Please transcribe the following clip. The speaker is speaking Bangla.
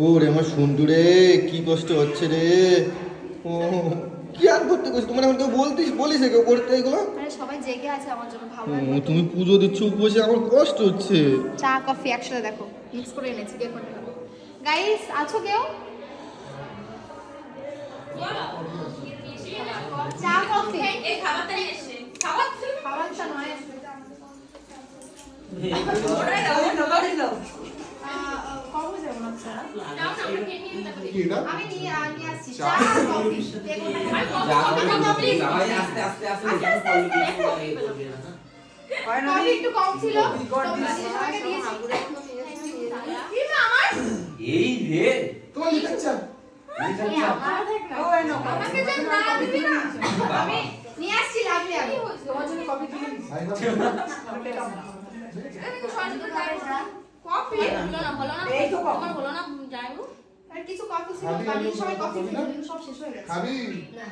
ওরে আমার সুন্দর রে, কি কষ্ট হচ্ছে রে। ও কি আর করতে কষ্ট, মানে আমাকে বলিস কেউ করতে এগুলো? আরে সবাই জেগে আছে আমার জন্য, ভালো ও, লাগে। তুমি পুজো দিচ্ছ উপবাসে, আমার কষ্ট হচ্ছে। চা কফি একসাথে দেখো মিক্স করে এনেছি, কে কোনটা খাবে? গাইস আছো কেউ? চা কফি এই খাবারটা নিয়ে এসে খাবারটা নয়, ওটাই দাও ওটাই দাও কবে যাবো না আচ্ছা দাও না আমরা খেয়ে নিয়ে নিতে পারি কি এটা? আমি নিয়ে আসছি চা কফি, কে কোনটা খাবে? আস্তে আস্তে আস্তে কফি একটু কম ছিল, সবাইকে দিয়েছি। কি না আমার? এই রে তোমার লিখার চা? আমাকে যে না দিবি না, আমি নিয়ে আসছি লাগলে আমি তোমার জন্য কফি কিনে দিচ্ছি। কফি হলো না হলো না তোমার হলো না যাইবো আর কিছু কফি ছিল, বাড়ির সবাই কফি খেলো, সব শেষ হয়ে গেছে। খাবি? না